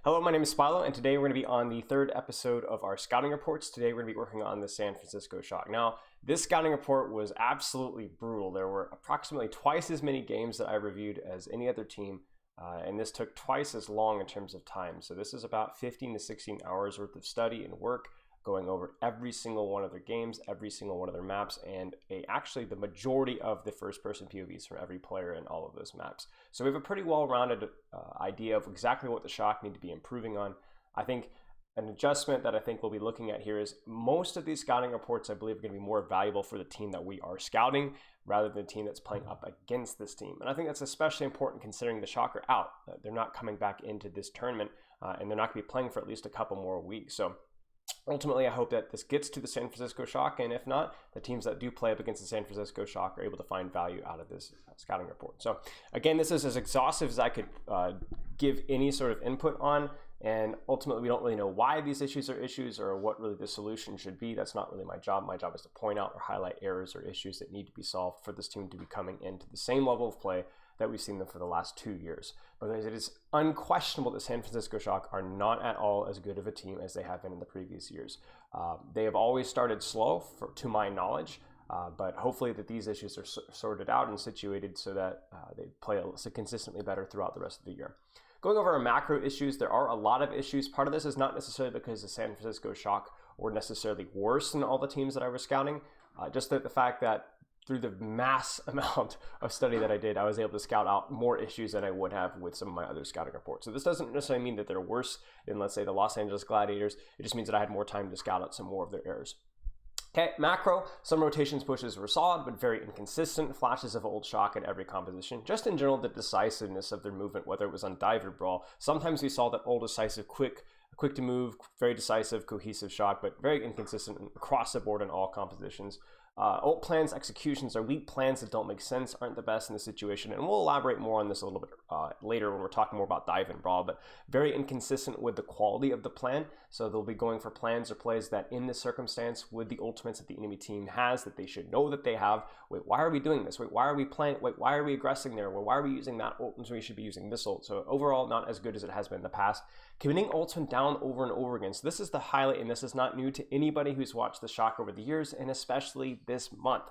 Hello, my name is Spilo, and today we're going to be on the third episode of our scouting reports. Today we're going to be working on the San Francisco Shock. Now, this scouting report was absolutely brutal. There were approximately twice as many games that I reviewed as any other team, and this took twice as long in terms of time. So this is about 15 to 16 hours worth of study and work, going over every single one of their games, every single one of their maps, and actually the majority of the first-person POVs from every player in all of those maps. So we have a pretty well-rounded idea of exactly what the Shock need to be improving on. I think an adjustment that I think we'll be looking at here is most of these scouting reports, I believe, are going to be more valuable for the team that we are scouting rather than the team that's playing up against this team. And I think that's especially important considering the Shock are out. They're not coming back into this tournament, and they're not going to be playing for at least a couple more weeks. So ultimately, I hope that this gets to the San Francisco Shock, and if not, the teams that do play up against the San Francisco Shock are able to find value out of this scouting report. So again, this is as exhaustive as I could give any sort of input on, and ultimately we don't really know why these issues are issues or what really the solution should be. That's not really my job. My job is to point out or highlight errors or issues that need to be solved for this team to be coming into the same level of play that we've seen them for the last 2 years. Because it is unquestionable that San Francisco Shock are not at all as good of a team as they have been in the previous years. They have always started slow, to my knowledge, but hopefully that these issues are sorted out and situated so that they play consistently better throughout the rest of the year. Going over our macro issues, there are a lot of issues. Part of this is not necessarily because the San Francisco Shock were necessarily worse than all the teams that I was scouting, just the fact that through the mass amount of study that I did, I was able to scout out more issues than I would have with some of my other scouting reports. So this doesn't necessarily mean that they're worse than, let's say, the Los Angeles Gladiators. It just means that I had more time to scout out some more of their errors. Okay, macro, some rotations pushes were solid, but very inconsistent. Flashes of old Shock at every composition. Just in general, the decisiveness of their movement, whether it was on dive or brawl. Sometimes we saw that old, decisive, quick to move, very decisive, cohesive Shock, but very inconsistent across the board in all compositions. Ult plans, executions are weak plans that don't make sense, aren't the best in the situation, and we'll elaborate more on this a little bit later when we're talking more about dive and brawl, but very inconsistent with the quality of the plan. So they'll be going for plans or plays that in this circumstance with the ultimates that the enemy team has that they should know that they have. Wait, why are we doing this? Wait, why are we playing? Wait, why are we aggressing there? Well, why are we using that ult when we should be using this ult? So overall, not as good as it has been in the past. Committing ults went down over and over again. So this is the highlight, and this is not new to anybody who's watched the Shock over the years, and especially this month.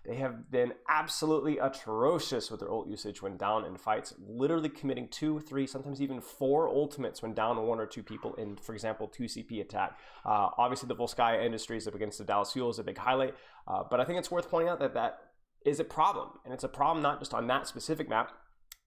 They have been absolutely atrocious with their ult usage when down in fights, literally committing 2, 3, sometimes even 4 ultimates when down 1 or 2 people in, for example, 2 CP attack. Obviously, the Volskaya Industries up against the Dallas Fuel is a big highlight, but I think it's worth pointing out that that is a problem, and it's a problem not just on that specific map.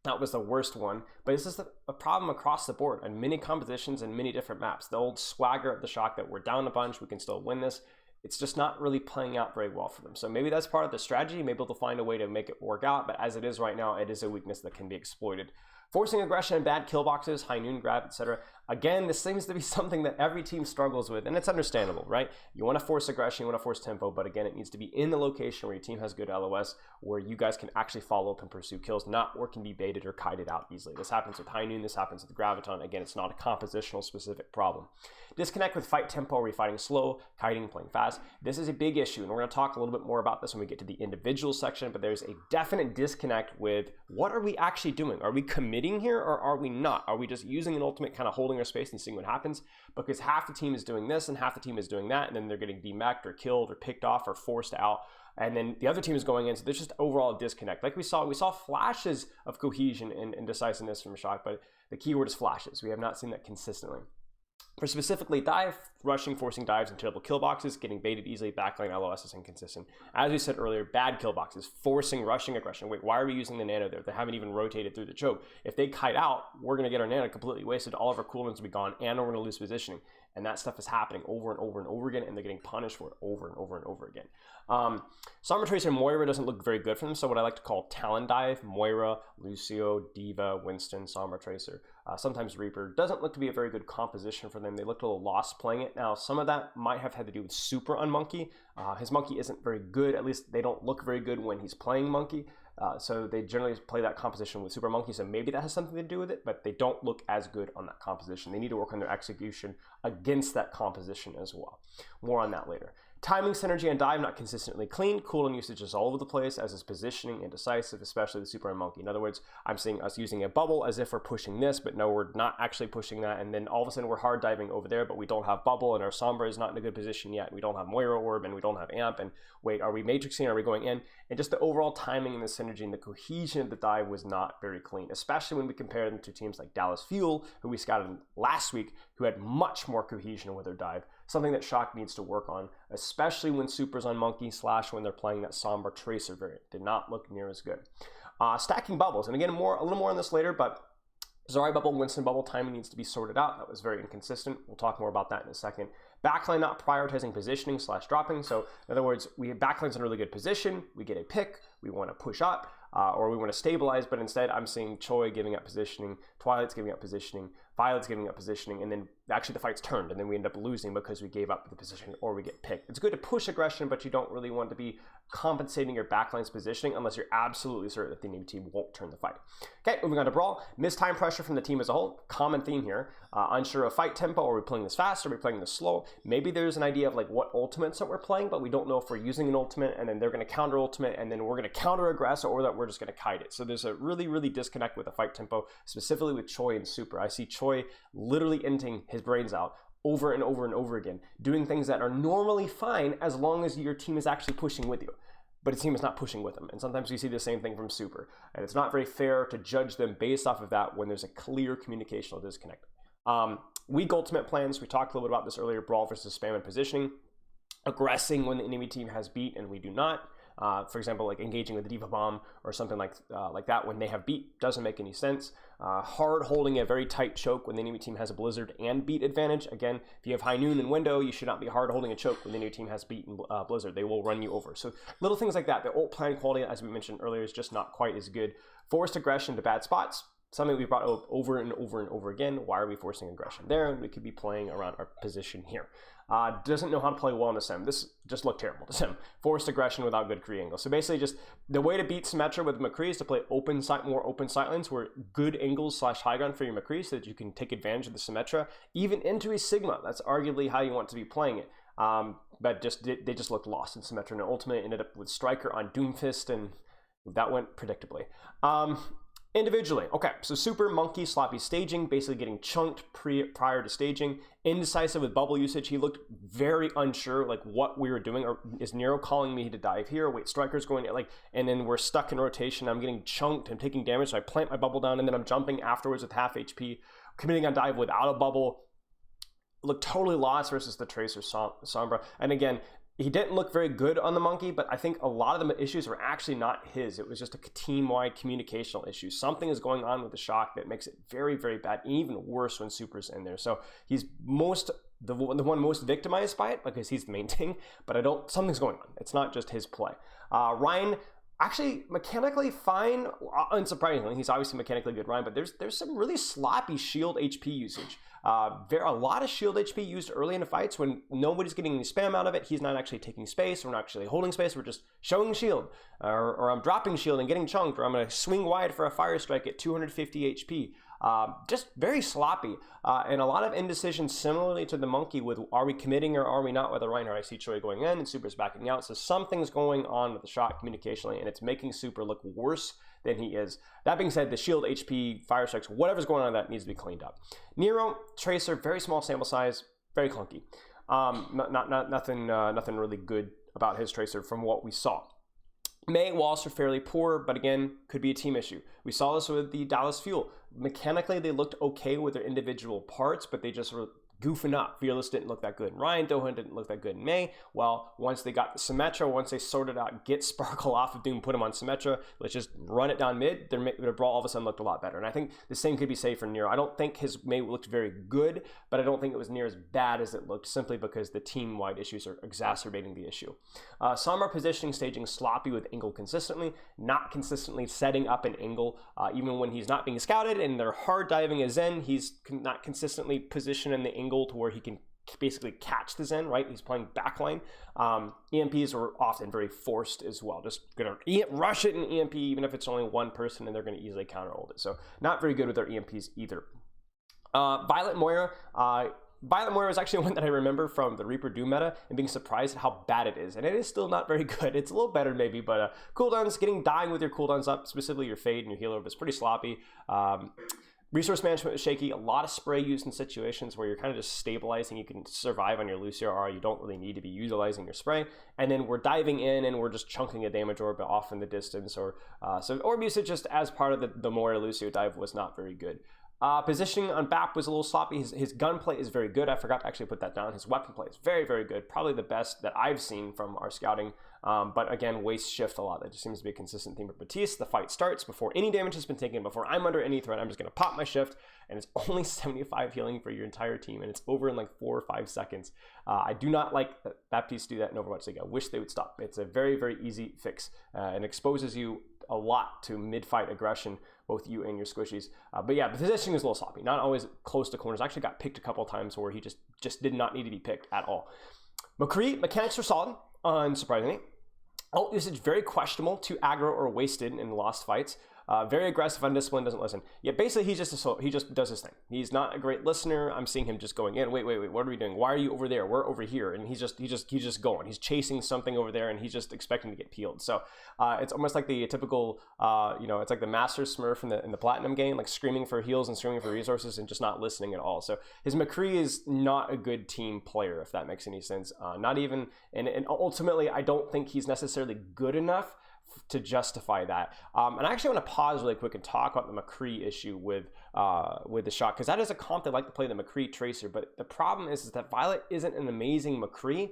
That was the worst one, but this is a problem across the board on many compositions and many different maps. The old swagger of the Shock that we're down a bunch, we can still win this. It's just not really playing out very well for them. So maybe that's part of the strategy. Maybe they'll find a way to make it work out, but as it is right now, it is a weakness that can be exploited. Forcing aggression and bad kill boxes, high noon grab, etc. Again, this seems to be something that every team struggles with, and it's understandable, right? You want to force aggression, you want to force tempo, but again, it needs to be in the location where your team has good LOS, where you guys can actually follow up and pursue kills, not where it can be baited or kited out easily. This happens with high noon, this happens with graviton. Again, it's not a compositional specific problem. Disconnect with fight tempo, where you're fighting slow, kiting, playing fast. This is a big issue, and we're going to talk a little bit more about this when we get to the individual section, but there's a definite disconnect with what are we actually doing? Are we committing here or are we not? Are we just using an ultimate, kind of holding our space and seeing what happens? Because half the team is doing this and half the team is doing that, and then they're getting demeched or killed or picked off or forced out, and then the other team is going in, so there's just overall a disconnect. Like we saw flashes of cohesion and decisiveness from Shock, but the keyword is flashes. We have not seen that consistently. For specifically dive, rushing, forcing dives and terrible kill boxes, getting baited easily, backline LOS is inconsistent. As we said earlier, bad kill boxes, forcing, rushing aggression. Wait, why are we using the nano there? They haven't even rotated through the choke. If they kite out, we're going to get our nano completely wasted. All of our cooldowns will be gone, and we're going to lose positioning. And that stuff is happening over and over and over again, and they're getting punished for it over and over and over again. Nero Tracer and Moyer doesn't look very good for them, so what I like to call Talon Dive, Moira, Lucio, Diva, Winston, Nero Tracer, sometimes Reaper, doesn't look to be a very good composition for them. They looked a little lost playing it. Now, some of that might have had to do with Super on Monkey. His Monkey isn't very good, at least they don't look very good when he's playing Monkey. So they generally play that composition with Super Monkey, so maybe that has something to do with it, but they don't look as good on that composition. They need to work on their execution against that composition as well. More on that later. Timing, synergy, and dive not consistently clean. Cooldown usage is all over the place, as is positioning and decisive, especially the super and monkey. In other words, I'm seeing us using a bubble as if we're pushing this, but no, we're not actually pushing that. And then all of a sudden we're hard diving over there, but we don't have bubble, and our Sombra is not in a good position yet. We don't have Moyer orb, and we don't have amp. And wait, are we matrixing? Are we going in? And just the overall timing and the synergy and the cohesion of the dive was not very clean, especially when we compare them to teams like Dallas Fuel, who we scouted last week, who had much more cohesion with their dive. Something that Shock needs to work on, especially when Super's on Monkey / when they're playing that Nero Tracer variant. Did not look near as good. Stacking bubbles, and again, a little more on this later, but Zarya bubble, Winston bubble timing needs to be sorted out. That was very inconsistent. We'll talk more about that in a second. Backline not prioritizing positioning / dropping. So in other words, we have backline's in a really good position. We get a pick. We want to push up or we want to stabilize, but instead I'm seeing Choi giving up positioning, Twilight's giving up positioning, Violet's giving up positioning, and then actually the fight's turned, and then we end up losing because we gave up the position or we get picked. It's good to push aggression, but you don't really want to be compensating your backline's positioning unless you're absolutely certain that the enemy team won't turn the fight. Okay, moving on to Brawl. Missed time pressure from the team as a whole. Common theme here. Unsure of fight tempo. Are we playing this fast? Are we playing this slow? Maybe there's an idea of like what ultimates that we're playing, but we don't know if we're using an ultimate, and then they're going to counter ultimate, and then we're going to counter aggress, or that we're just going to kite it. So there's a really disconnect with the fight tempo, specifically with Choi and Super. I see Choi literally ending his brains out over and over and over again, doing things that are normally fine as long as your team is actually pushing with you. But his team is not pushing with them. And sometimes we see the same thing from Super. And it's not very fair to judge them based off of that when there's a clear communicational disconnect. Weak ultimate plans. We talked a little bit about this earlier. Brawl versus spam and positioning. Aggressing when the enemy team has beat and we do not. For example, like engaging with the Diva Bomb or something like that when they have beat doesn't make any sense. Hard holding a very tight choke when the enemy team has a Blizzard and beat advantage. Again, if you have High Noon and Window, you should not be hard holding a choke when the enemy team has beat and Blizzard. They will run you over. So little things like that. The ult plan quality, as we mentioned earlier, is just not quite as good. Forced aggression to bad spots. Something we brought up over and over and over again. Why are we forcing aggression there? We could be playing around our position here. Doesn't know how to play well in the sim. This just looked terrible to sim. Forced aggression without good Kree angle. So basically just the way to beat Symmetra with Mccree is to play more open sight lanes where good angles / high ground for your Mccree so that you can take advantage of the Symmetra. Even into a Sigma, that's arguably how you want to be playing it. But they just looked lost in Symmetra, and ultimately ended up with Striker on Doomfist, and that went predictably. Individually, okay, so Super, Monkey, sloppy staging, basically getting chunked prior to staging. Indecisive with bubble usage. He looked very unsure, like what we were doing. Or is Nero calling me to dive here? Wait, Striker's going, like, and then we're stuck in rotation. I'm getting chunked. I'm taking damage, so I plant my bubble down, and then I'm jumping afterwards with half HP, committing on dive without a bubble. Looked totally lost versus the Tracer Sombra. And again, he didn't look very good on the Monkey, but I think a lot of the issues were actually not his. It was just a team-wide communicational issue. Something is going on with the Shock that makes it very bad, and even worse when Super's in there. So he's the one most victimized by it because he's the main thing, but something's going on. It's not just his play. Ryan, actually mechanically fine, unsurprisingly. He's obviously mechanically good, Ryan, but there's some really sloppy shield HP usage. A lot of shield HP used early in the fights when nobody's getting any spam out of it. He's not actually taking space. We're not actually holding space. We're just showing shield. Or I'm dropping shield and getting chunked. Or I'm going to swing wide for a fire strike at 250 HP. Just very sloppy. And a lot of indecision similarly to the Monkey with are we committing or are we not with the Reinhardt. I see Choi going in and Super's backing out. So something's going on with the Shock communicationally, and it's making Super look worse than he is. That being said, the shield, HP, fire strikes, whatever's going on with that needs to be cleaned up. Nero Tracer, very small sample size, very clunky. Nothing really good about his Tracer from what we saw. Mei walls are fairly poor, but again, could be a team issue. We saw this with the Dallas Fuel. Mechanically, they looked okay with their individual parts, but they just were goofing up. Fearless didn't look that good. Ryan Dohan didn't look that good in Mei. Well, once they got the Symmetra, once they sorted out, get Sparkle off of Doom, put him on Symmetra, let's just run it down mid, their Brawl all of a sudden looked a lot better. And I think the same could be said for Nero. I don't think his Mei looked very good, but I don't think it was near as bad as it looked, simply because the team-wide issues are exacerbating the issue. Sombra positioning, staging sloppy with angle consistently, not consistently setting up an angle, even when he's not being scouted and they're hard diving a Zen, he's not consistently positioning the angle to where he can basically catch the Zen, right? He's playing backline. EMPs are often very forced as well. Just gonna rush it in EMP, even if it's only one person, and they're gonna easily counter hold it. So not very good with their EMPs either. Violet Moyer, Violent Moyer is actually one that I remember from the Reaper Doom meta and being surprised at how bad it is. And it is still not very good. It's a little better maybe, but cooldowns, dying with your cooldowns up, specifically your Fade and your Healer, was pretty sloppy. Resource management was shaky. A lot of spray used in situations where you're kind of just stabilizing. You can survive on your Lucio R. You don't really need to be utilizing your spray. And then we're diving in and we're just chunking a damage orb off in the distance. Or so orb usage just as part of the Moyer Lucio dive was not very good. Positioning on BAP was a little sloppy. His gunplay is very good. I forgot to actually put that down. His weapon play is very, very good. Probably the best that I've seen from our scouting. But again, waste shift a lot. That just seems to be a consistent theme for Batiste. The fight starts before any damage has been taken, before I'm under any threat. I'm just going to pop my shift, and it's only 75 healing for your entire team, and it's over in like 4 or 5 seconds. I do not like that Baptiste do that in Overwatch League. I wish they would stop. It's a very, very easy fix and exposes you a lot to mid-fight aggression, both you and your squishies. But yeah, the positioning is a little sloppy. Not always close to corners. Actually got picked a couple of times where he just did not need to be picked at all. Mccree Mechanics are solid, unsurprisingly. Ult usage very questionable, too aggro or wasted in lost fights. Very aggressive, undisciplined, doesn't listen. Yeah, basically he just does his thing. He's not a great listener. I'm seeing him just going in. Wait, what are we doing? Why are you over there? We're over here, and he's just going. He's chasing something over there, and he's just expecting to get peeled. So it's almost like the typical, it's like the Master Smurf in the Platinum game, like screaming for heals and screaming for resources and just not listening at all. So his Mccree is not a good team player, if that makes any sense. Not even, and ultimately, I don't think he's necessarily good enough to justify that. And I actually want to pause really quick and talk about the Mccree issue with the Shock, because that is a comp that like to play the Mccree Tracer, but the problem is that Violet isn't an amazing Mccree,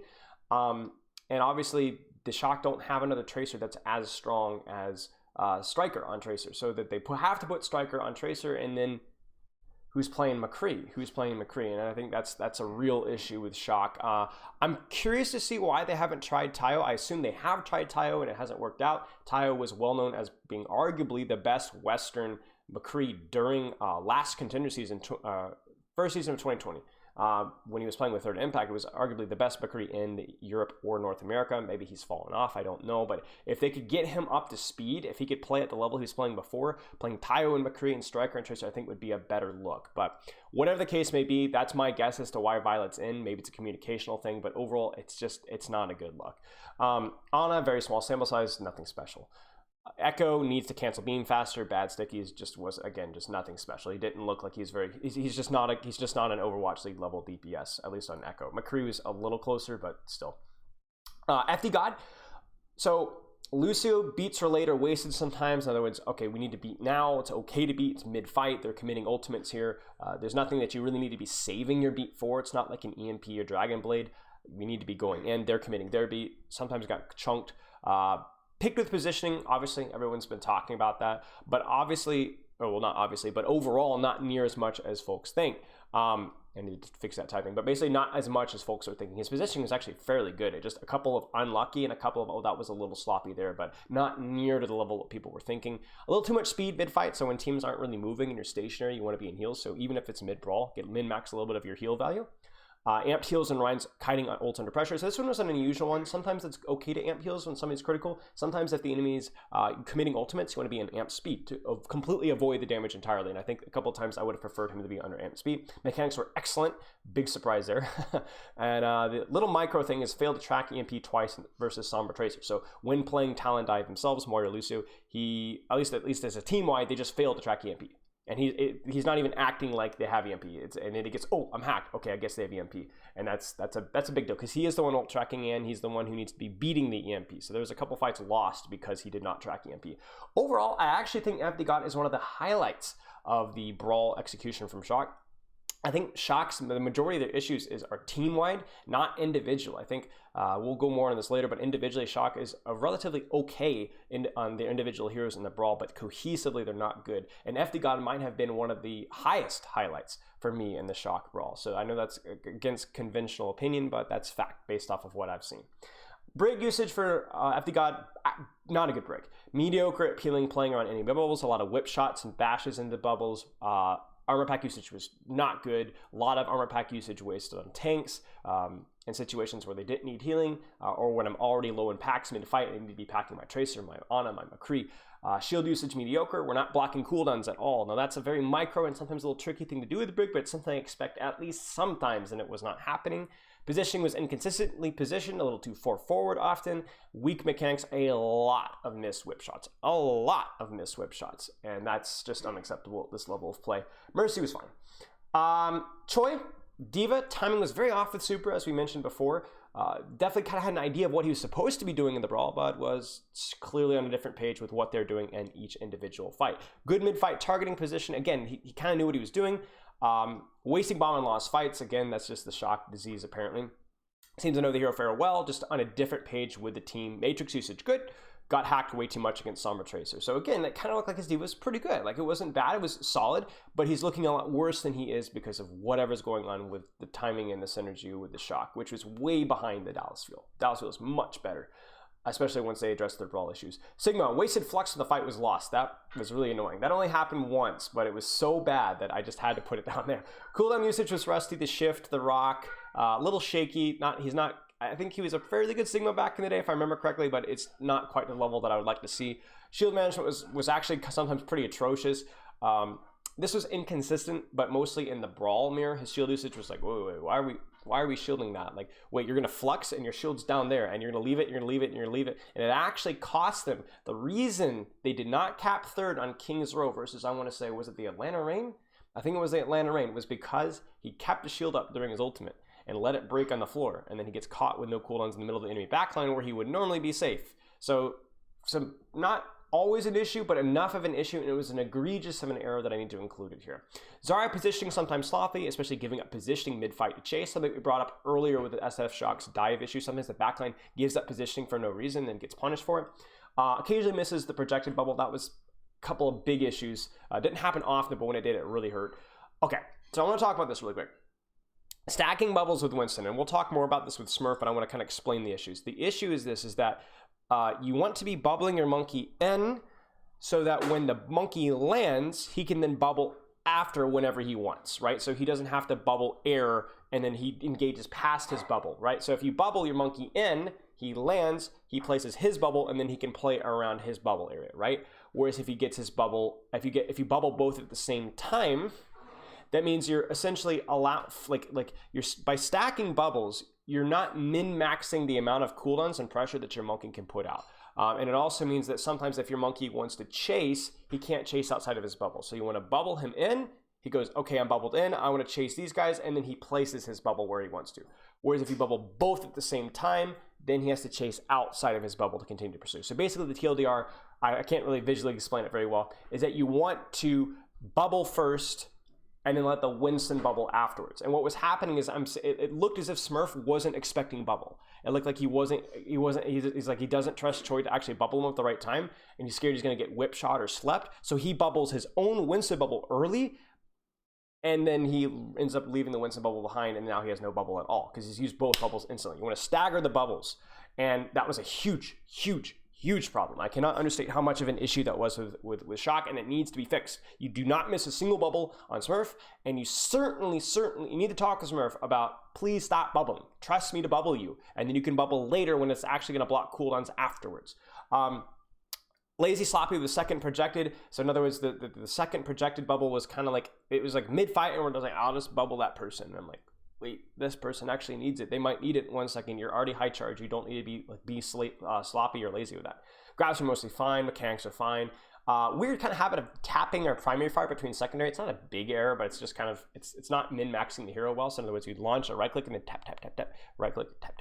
and obviously the Shock don't have another Tracer that's as strong as Striker on Tracer, so that they have to put Striker on Tracer, and then who's playing Mccree? And I think that's a real issue with Shock. I'm curious to see why they haven't tried Tayo. I assume they have tried Tayo and it hasn't worked out. Tayo was well known as being arguably the best Western Mccree during last contender season, first season of 2020. When he was playing with Third Impact, it was arguably the best Mccree in Europe or North America. Maybe he's fallen off, I don't know. But if they could get him up to speed, if he could play at the level he was playing before, playing Tayo and Mccree and Striker and Tracer, I think would be a better look. But whatever the case may be, that's my guess as to why Violet's in. Maybe it's a communicational thing, but overall, it's not a good look. Ana, very small sample size, nothing special. Echo needs to cancel beam faster. Bad stickies just nothing special. He didn't look like he's just not an Overwatch League level DPS, at least on Echo. Mccree was a little closer, but still. FD God. So Lucio beats or later wasted sometimes. In other words, okay, we need to beat now. It's okay to beat. It's mid-fight. They're committing ultimates here. There's nothing that you really need to be saving your beat for. It's not like an EMP or Dragon Blade. We need to be going in. They're committing their beat. Sometimes got chunked. Picked with positioning, obviously, everyone's been talking about that, but but overall, not near as much as folks think. I need to fix that typing, but basically not as much as folks are thinking. His positioning is actually fairly good. It just a couple of unlucky and a couple of, that was a little sloppy there, but not near to the level that people were thinking. A little too much speed mid-fight, so when teams aren't really moving and you're stationary, you want to be in heals, so even if it's mid-brawl, get min-max a little bit of your heal value. Amped heals and Ryan's kiting on ults under pressure. So this one was an unusual one. Sometimes it's okay to amp heals when somebody's critical. Sometimes if the enemy's committing ultimates, you want to be in amp speed to completely avoid the damage entirely. And I think a couple of times I would have preferred him to be under amp speed. Mechanics were excellent. Big surprise there. And the little micro thing is failed to track EMP twice versus Sombra Tracer. So when playing Talon Dive themselves, Moyer Lucio, at least as a team-wide, they just failed to track EMP. And he's not even acting like they have EMP. And then he gets, I'm hacked. Okay, I guess they have EMP. And that's a big deal because he is the one ult tracking and he's the one who needs to be beating the EMP. So there's a couple fights lost because he did not track EMP. Overall, I actually think FD God is one of the highlights of the Brawl execution from Shock. I think Shock's, the majority of their issues are team-wide, not individual. I think we'll go more on this later, but individually, Shock is relatively okay on their individual heroes in the Brawl, but cohesively, they're not good. And FD God might have been one of the highest highlights for me in the Shock Brawl. So I know that's against conventional opinion, but that's fact based off of what I've seen. Brig usage for FD God, not a good brig. Mediocre at peeling, playing around any bubbles, a lot of whip shots and bashes into bubbles. Armor pack usage was not good. A lot of armor pack usage wasted on tanks. in situations where they didn't need healing, or when I'm already low in packs mid-fight, I need to be packing my Tracer, my Ana, my Mccree. Shield usage mediocre. We're not blocking cooldowns at all. Now that's a very micro and sometimes a little tricky thing to do with the Brig, but it's something I expect at least sometimes, and it was not happening. Positioning was inconsistently positioned, a little too far forward often. Weak mechanics, a lot of missed whip shots. A lot of missed whip shots. And that's just unacceptable at this level of play. Mercy was fine. Choi, Diva, timing was very off with Super, as we mentioned before. Definitely kind of had an idea of what he was supposed to be doing in the brawl, but was clearly on a different page with what they're doing in each individual fight. Good mid-fight targeting position. Again, he kind of knew what he was doing. Wasting bomb and lost fights. Again, that's just the shock disease, apparently. Seems to know the hero fairly well, just on a different page with the team. Matrix usage, good. Got hacked way too much against Nero Tracer. So again, that kind of looked like his Diva was pretty good. Like, it wasn't bad, it was solid, but he's looking a lot worse than he is because of whatever's going on with the timing and the synergy with the shock, which was way behind the Dallas Fuel. Dallas Fuel is much better, especially once they address their brawl issues. Sigma, wasted flux when the fight was lost. That was really annoying. That only happened once, but it was so bad that I just had to put it down there. Cooldown usage was rusty. The shift, the rock, a little shaky. I think he was a fairly good Sigma back in the day, if I remember correctly, but it's not quite the level that I would like to see. Shield management was actually sometimes pretty atrocious. This was inconsistent, but mostly in the brawl mirror. His shield usage was like, wait, why are we shielding that? Like, wait, you're gonna flux and your shield's down there, and you're gonna leave it, and it actually cost them. The reason they did not cap third on King's Row versus, I want to say, was it the Atlanta Rain? I think it was the Atlanta Rain, was because he kept the shield up during his ultimate and let it break on the floor, and then he gets caught with no cooldowns in the middle of the enemy backline where he would normally be safe. So not always an issue, but enough of an issue, and it was an egregious of an error that I need to include it here. Zarya positioning sometimes sloppy, especially giving up positioning mid-fight to chase, something we brought up earlier with the SF Shock's dive issue. Sometimes the backline gives up positioning for no reason and gets punished for it. Occasionally misses the projected bubble. That was a couple of big issues. Didn't happen often, but when it did, it really hurt. Okay, so I want to talk about this really quick. Stacking bubbles with Winston, and we'll talk more about this with Smurf, but I want to kind of explain the issues. The issue is that you want to be bubbling your monkey in so that when the monkey lands, he can then bubble after whenever he wants, right? So he doesn't have to bubble air and then he engages past his bubble, right? So if you bubble your monkey in, he lands, he places his bubble, and then he can play around his bubble area, right? Whereas if he gets his bubble, if you bubble both at the same time, that means you're essentially by stacking bubbles, you're not min-maxing the amount of cooldowns and pressure that your monkey can put out. And it also means that sometimes if your monkey wants to chase, he can't chase outside of his bubble. So you want to bubble him in, he goes, okay, I'm bubbled in, I want to chase these guys, and then he places his bubble where he wants to. Whereas if you bubble both at the same time, then he has to chase outside of his bubble to continue to pursue. So basically the TLDR, I can't really visually explain it very well, is that you want to bubble first, and then let the Winston bubble afterwards. And what was happening is it looked as if Smurf wasn't expecting bubble. It looked like he's like, he doesn't trust Choi to actually bubble him at the right time, and he's scared he's gonna get whip shot or slept. So he bubbles his own Winston bubble early, and then he ends up leaving the Winston bubble behind, and now he has no bubble at all, because he's used both bubbles instantly. You wanna stagger the bubbles. And that was a huge problem. I cannot understate how much of an issue that was with Shock, and it needs to be fixed. You do not miss a single bubble on Smurf, and you certainly you need to talk to Smurf about, please stop bubbling. Trust me to bubble you, and then you can bubble later when it's actually going to block cooldowns afterwards. Lazy sloppy was second projected. So in other words, the second projected bubble was kind of like, it was like mid-fight, and we're just like, I'll just bubble that person. And I'm like, wait, this person actually needs it. They might need it in 1 second. You're already high charge. You don't need to be sloppy or lazy with that. Grabs are mostly fine. Mechanics are fine. Weird kind of habit of tapping our primary fire between secondary. It's not a big error, but it's just kind of, it's not min-maxing the hero well. So in other words, you'd launch a right click and then tap, right click, tap,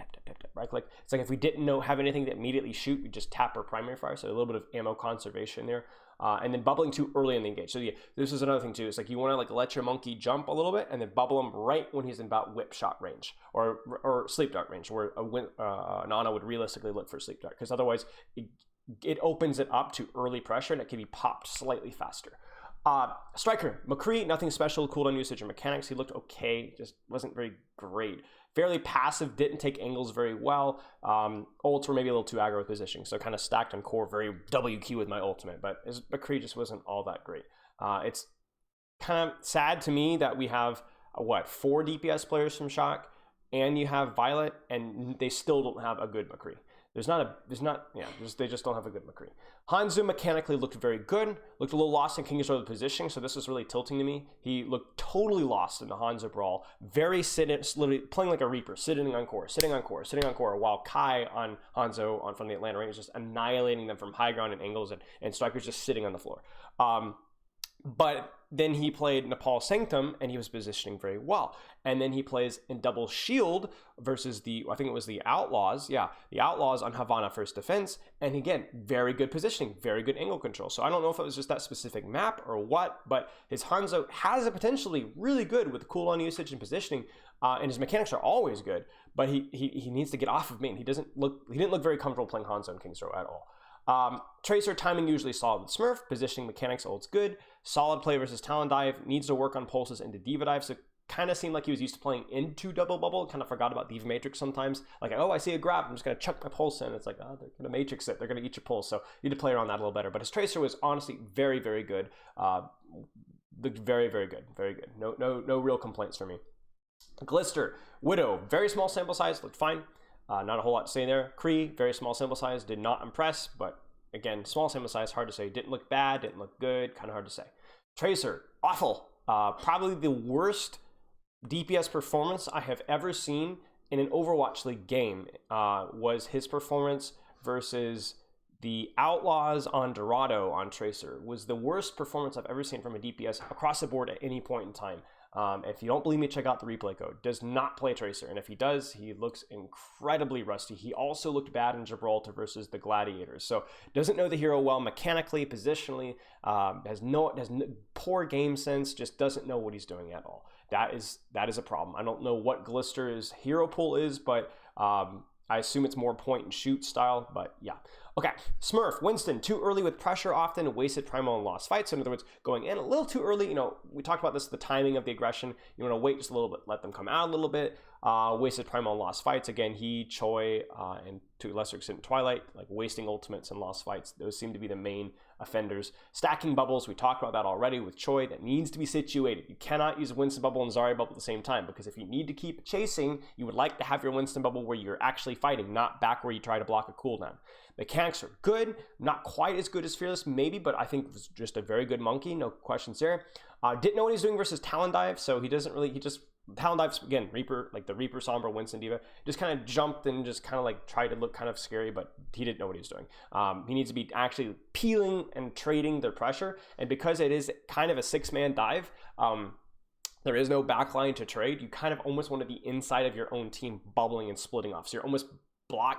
right click. It's like if we didn't have anything to immediately shoot, we just tap our primary fire. So a little bit of ammo conservation there. And then bubbling too early in the engage. So yeah, this is another thing too. It's like you want to let your monkey jump a little bit and then bubble him right when he's in about whip shot range or sleep dart range, where an Ana would realistically look for sleep dart, because otherwise it opens it up to early pressure and it can be popped slightly faster. Striker, Mccree, nothing special, cooldown usage or mechanics. He looked okay, just wasn't very great. Fairly passive, didn't take angles very well. Ults were maybe a little too aggro with positioning, so kind of stacked on core, very WQ with my ultimate, but Mccree just wasn't all that great. It's kind of sad to me that we have, 4 DPS players from Shock and you have Violet, and they still don't have a good Mccree. They just don't have a good Mccree. Hanzo mechanically looked very good, looked a little lost in King's Road positioning, so this was really tilting to me. He looked totally lost in the Hanzo brawl, literally playing like a Reaper, sitting on core, while Kai on Hanzo from the Atlanta Rain is just annihilating them from high ground and angles, and Striker's just sitting on the floor. But then he played Nepal Sanctum, and he was positioning very well. And then he plays in double shield versus the Outlaws. Yeah, the Outlaws on Havana first defense. And again, very good positioning, very good angle control. So I don't know if it was just that specific map or what, but his Hanzo has a potentially really good with cooldown usage and positioning. And his mechanics are always good, but he needs to get off of main. He didn't look very comfortable playing Hanzo in King's Row at all. Tracer timing usually solid with Smurf, positioning mechanics holds good, solid play versus Talon Dive, needs to work on pulses into Diva Dive, so kind of seemed like he was used to playing into double bubble, kind of forgot about Diva Matrix sometimes, like, oh, I see a grab, I'm just going to chuck my pulse in, it's like, oh, they're going to Matrix it, they're going to eat your pulse, so you need to play around that a little better, but his Tracer was honestly very, very good, very, very good, very good, no real complaints for me. Glister, Widow, very small sample size, looked fine. Not a whole lot to say there. Mccree, very small sample size, did not impress, but again, small sample size, hard to say. Didn't look bad, didn't look good, kind of hard to say. Tracer, awful. Probably the worst DPS performance I have ever seen in an Overwatch League game was his performance versus the Outlaws on Dorado on Tracer. Was the worst performance I've ever seen from a DPS across the board at any point in time. If you don't believe me, check out the replay code. Does not play Tracer, and if he does, he looks incredibly rusty. He also looked bad in Gibraltar versus the Gladiators, so doesn't know the hero well mechanically, positionally, has poor game sense, just doesn't know what he's doing at all. That is a problem. I don't know what Glister's hero pool is, but I assume it's more point and shoot style, but yeah. Okay, Smurf, Winston, too early with pressure often, wasted primal and lost fights. So in other words, going in a little too early, we talked about this, the timing of the aggression. You want to wait just a little bit, let them come out a little bit. Wasted primal and lost fights. Again, he, Choi, and to a lesser extent Twilight, like wasting ultimates and lost fights. Those seem to be the main offenders. Stacking bubbles, we talked about that already with Choi. That needs to be situated. You cannot use Winston bubble and Zarya bubble at the same time, because if you need to keep chasing, you would like to have your Winston bubble where you're actually fighting, not back where you try to block a cooldown. Mechanics are good, not quite as good as Fearless, maybe, but I think it was just a very good monkey, no questions there. Didn't know what he's doing versus Talon Dive, so Talon Dive's, again, Reaper, like the Reaper, Sombra, Winston, Diva, just kind of jumped and just kind of like tried to look kind of scary, but he didn't know what he was doing. He needs to be actually peeling and trading their pressure, and because it is kind of a six-man dive, there is no backline to trade. You kind of almost want to be inside of your own team, bubbling and splitting off, so you're almost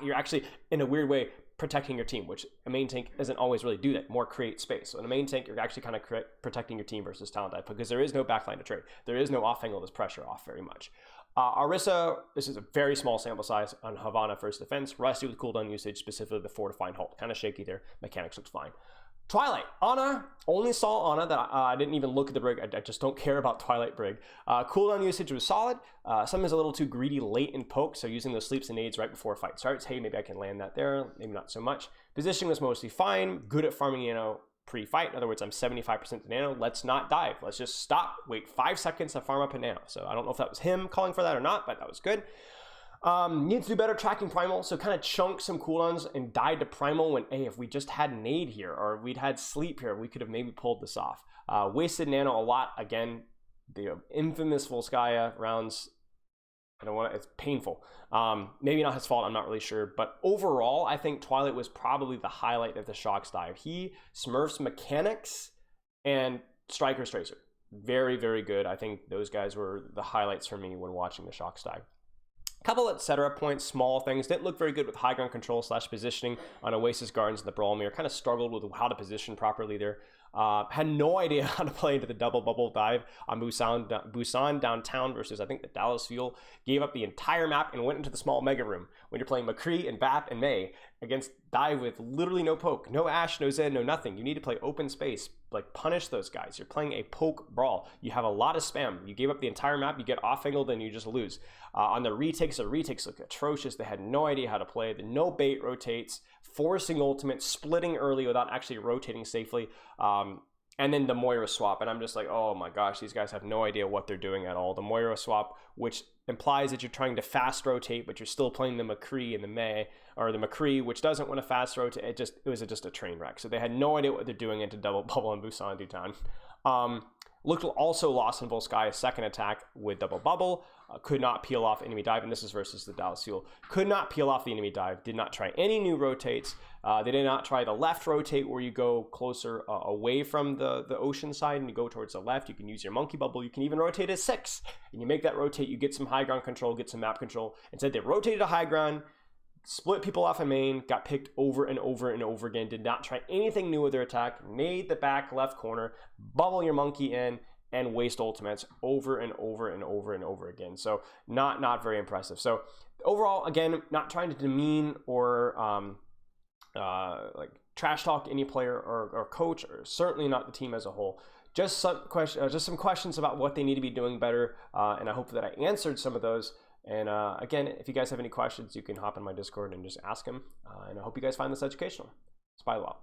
you're actually, in a weird way, protecting your team, which a main tank doesn't always really do that, more create space. So in a main tank, you're actually kind of protecting your team versus Talon Dive, because there is no backline to trade. There is no off angle that's pressure off very much. Orisa, this is a very small sample size on Havana first defense, rusty with cooldown usage, specifically the fortifying halt. Kind of shaky there, mechanics looks fine. Twilight, Ana, only saw Ana that I didn't even look at the brig. I just don't care about Twilight brig. Cooldown usage was solid. Sometimes a little too greedy late in poke, so using those sleeps and nades right before a fight starts. Hey, maybe I can land that there, maybe not so much. Positioning was mostly fine, good at farming nano pre-fight. In other words, I'm 75% to nano. Let's not dive. Let's just stop, wait 5 seconds to farm up a nano. So I don't know if that was him calling for that or not, but that was good. Needs to do better tracking primal, so kind of chunked some cooldowns and died to primal when, hey, if we just had nade here or we'd had sleep here, we could have maybe pulled this off. Wasted nano a lot. Again, the infamous Volskaya rounds, it's painful. Maybe not his fault, I'm not really sure, but overall, I think Twilight was probably the highlight of the Shocks dive. He, Smurf's mechanics, and Striker's Tracer. Very, very good. I think those guys were the highlights for me when watching the Shocks dive. Couple etc. points, small things. Didn't look very good with high ground control / positioning on Oasis Gardens and the Brawl Mirror. Kind of struggled with how to position properly there. Had no idea how to play into the double bubble dive on Busan downtown versus, I think, the Dallas Fuel. Gave up the entire map and went into the small mega room when you're playing Mccree and Bap and Mei against dive with literally no poke, no Ashe, no Zen, no nothing. You need to play open space, like punish those guys. You're playing a poke brawl. You have a lot of spam. You gave up the entire map, you get off angled, and you just lose. On the retakes look atrocious. They had no idea how to play. The no bait rotates, forcing ultimate, splitting early without actually rotating safely. and then the Moyer swap. And I'm just like, oh my gosh, these guys have no idea what they're doing at all. The Moyer swap, which implies that you're trying to fast rotate, but you're still playing the Mccree and the May, or the Mccree, which doesn't want to fast rotate. It was just a train wreck. So they had no idea what they're doing into double bubble and Busan Dutan. Also lost in Volsky's second attack with double bubble. Could not peel off enemy dive, and this is versus the Dallas Fuel. Could not peel off the enemy dive. Did not try any new rotates. They did not try the left rotate where you go closer away from the ocean side and you go towards the left. You can use your monkey bubble. You can even rotate a 6. And you make that rotate. You get some high ground control, get some map control. Instead, they rotated a high ground, split people off of main, got picked over and over and over again, did not try anything new with their attack, made the back left corner, bubble your monkey in, and waste ultimates over and over and over and over again. So not very impressive. So overall, again, not trying to demean or like trash talk any player or coach, or certainly not the team as a whole. Just some questions about what they need to be doing better, and I hope that I answered some of those. And again, if you guys have any questions, you can hop in my Discord and just ask them. And I hope you guys find this educational. Spy well.